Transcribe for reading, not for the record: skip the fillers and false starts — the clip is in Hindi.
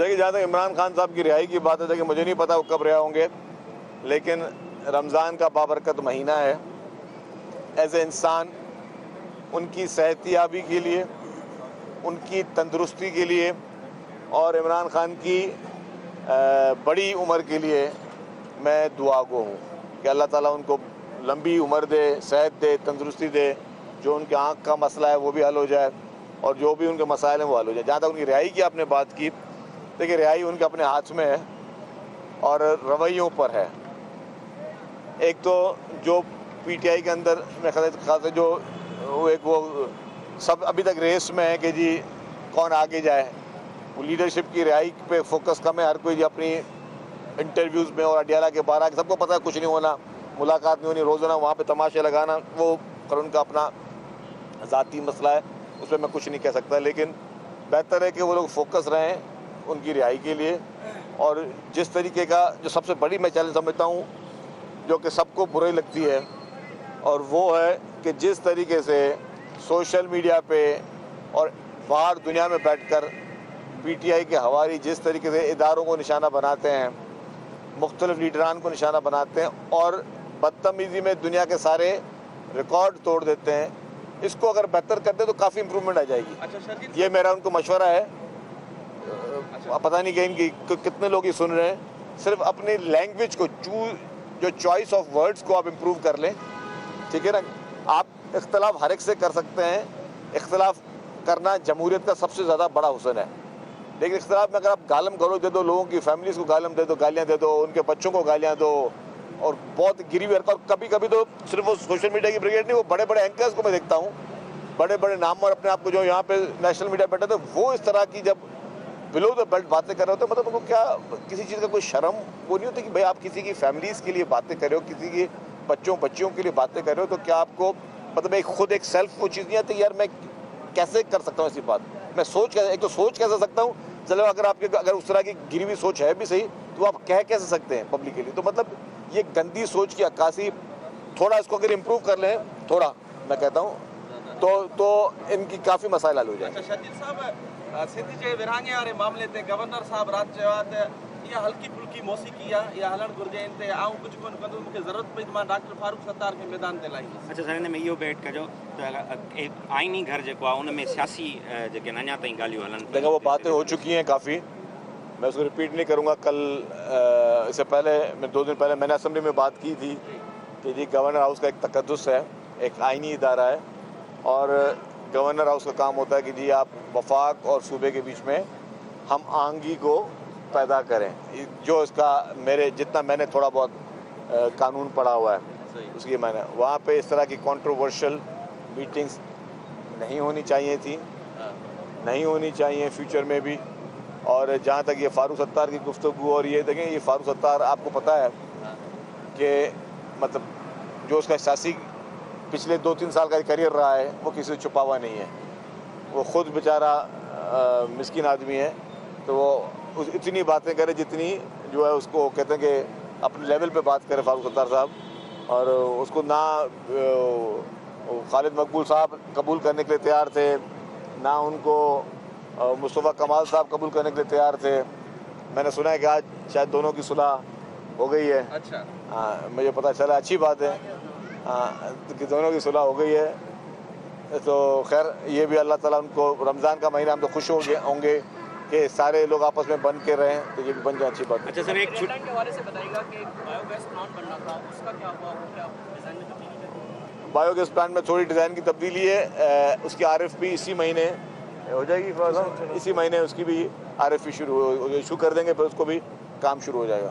देखिए, जहाँ तक इमरान खान साहब की रिहाई की बात है, देखिए मुझे नहीं पता वो कब रिहा होंगे, लेकिन रमज़ान का बाबरकत महीना है। एज ए इंसान उनकी सेहतियाबी के लिए, उनकी तंदुरुस्ती के लिए और इमरान खान की बड़ी उम्र के लिए मैं दुआगो हूँ कि अल्लाह ताला उनको लंबी उम्र दे, सेहत दे, तंदुरुस्ती दे, जो उनके आँख का मसला है वो भी हल हो जाए और जो भी उनके मसाइल हैं वो हल हो जाए। जहाँ तक उनकी रिहाई की आपने बात की, देखिए रिहाई उनके अपने हाथ में है और रवैयों पर है। एक तो जो पीटीआई के अंदर मेरे ख्याल से जो वो सब अभी तक रेस में है कि जी कौन आगे जाए, वो लीडरशिप की रिहाई पे फोकस कम है। हर कोई अपनी इंटरव्यूज़ में और अडियाला के बारह के सबको पता है कुछ नहीं होना, मुलाकात नहीं होनी, रोज़ाना वहाँ पे तमाशे लगाना, वो कर उनका अपना ज़ाती मसला है, उस पर मैं कुछ नहीं कह सकता। लेकिन बेहतर है कि वो लोग फोकस रहें उनकी रिहाई के लिए। और जिस तरीके का जो सबसे बड़ी मैं चैलेंज समझता हूँ, जो कि सबको बुरी लगती है, और वो है कि जिस तरीके से सोशल मीडिया पे और बाहर दुनिया में बैठकर पीटीआई के हवारी जिस तरीके से इदारों को निशाना बनाते हैं, मुख्तलिफ लीडरान को निशाना बनाते हैं और बदतमीज़ी में दुनिया के सारे रिकॉर्ड तोड़ देते हैं, इसको अगर बेहतर करते तो काफ़ी इम्प्रूवमेंट आ जाएगी। अच्छा, ये मेरा उनको मशवरा है। पता नहीं कि इनकी कितने लोग ये सुन रहे हैं। सिर्फ अपनी लैंग्वेज को जो चॉइस ऑफ वर्ड्स को आप इम्प्रूव कर लें, ठीक है ना। आप इख्तलाफ हर एक से कर सकते हैं, इख्तलाफ करना जमहूरियत का सबसे ज़्यादा बड़ा हुस्न है। लेकिन इख्तलाफ में अगर आप गालम गलौज दे दो, लोगों की फैमिलीज़ को गालम दे दो, गालियाँ दे दो, उनके बच्चों को गालियाँ दो और बहुत गिरी हुई और कभी कभी तो सिर्फ वो सोशल मीडिया की ब्रिगेड नहीं, वो बड़े बड़े एंकर्स को मैं देखता हूँ, बड़े बड़े नाम और अपने आप को जो यहाँ पे नेशनल मीडिया बैठे थे, वो इस तरह की जब बिलो द बेल्ट बातें कर रहे होते, मतलब उनको क्या किसी चीज़ का कोई शर्म वो नहीं होती कि भाई आप किसी की फैमिलीज़ के लिए बातें कर रहे हो, किसी के बच्चियों के लिए बातें कर रहे हो, तो क्या आपको मतलब एक खुद एक सेल्फ वो चीज़ नहीं आती यार मैं कैसे कर सकता हूँ ऐसी बात। मैं एक तो सोच कैसे सकता हूँ, चलो अगर उस तरह की गिरी हुई सोच है भी सही, तो आप कह कैसे सकते हैं पब्लिक के लिए। तो मतलब ये गंदी सोच की अक्कासी, थोड़ा इसको अगर इम्प्रूव कर लें, थोड़ा मैं कहता हूँ तो इनकी काफ़ी मसाइल हल हो जाएंगे। अच्छा शर्जील साहब, सिंध जे विरहाङे वारे मामले ते गवर्नर साहब राति चयो आहे त इहा हल्की फुल्की मौसीक़ी आहे, इहा हलणु घुरिजे, इन ते आऊं कुझु कोन कंदुसि, मूंखे ज़रूरत पई त मां डॉक्टर फारूक सत्तार खे मैदान ते लाहींदुसि। अच्छा सर, हिन में इहो भेट कजो त आइनी घर जेको आहे उन में सियासी जेके अञा ताईं ॻाल्हियूं हलनि, देखो वो बातें हो चुकी हैं काफ़ी, मैं उसको रिपीट नहीं करूँगा। कल इससे पहले 2 दिन पहले मैंने असम्बली में बात की थी कि जी गवर्नर हाउस का एक तकद्दुस है, एक आइनी इदारा है और गवर्नर हाउस का काम होता है कि जी आप वफाक और सूबे के बीच में हम आहंगी को पैदा करें। जो इसका जितना मैंने थोड़ा बहुत कानून पढ़ा हुआ है उसकी मैंने वहाँ पे इस तरह की कंट्रोवर्शियल मीटिंग्स नहीं होनी चाहिए थी, नहीं होनी चाहिए फ्यूचर में भी। और जहाँ तक ये फारूक सत्तार की गुफ्तगू, और ये देखें ये फारूक सत्तार आपको पता है कि मतलब जो उसका सियासी पिछले 2-3 साल का करियर रहा है वो किसी से छुपा हुआ नहीं है। वो खुद बेचारा मिस्किन आदमी है, तो वो इतनी बातें करे जितनी जो है उसको कहते हैं कि अपने लेवल पे बात करे फारूक सत्तार साहब। और उसको ना खालिद मकबूल साहब कबूल करने के लिए तैयार थे, ना उनको मुस्तफ़ा कमाल साहब कबूल करने के लिए तैयार थे। मैंने सुना है कि आज शायद दोनों की सुलह हो गई है। अच्छा, हाँ मुझे पता चला, अच्छी बात है कि दोनों की सुलह हो गई है। तो खैर ये भी अल्लाह ताला उनको, रमज़ान का महीना हम तो खुश होंगे कि सारे लोग आपस में बन के रहें, तो ये भी बन जाए, अच्छी बात। अच्छा सर, एक के हवाले से बताइएगा कि बायोगैस प्लांट बनना था, उसका क्या हुआ, क्या डिज़ाइन में तब्दीली करनी? बायोगैस प्लांट में थोड़ी डिज़ाइन की तब्दीली है, उसकी RFP इसी महीने हो जाएगी, इसी महीने उसकी भी RFP शुरू इशू कर देंगे, फिर उसको भी काम शुरू हो जाएगा।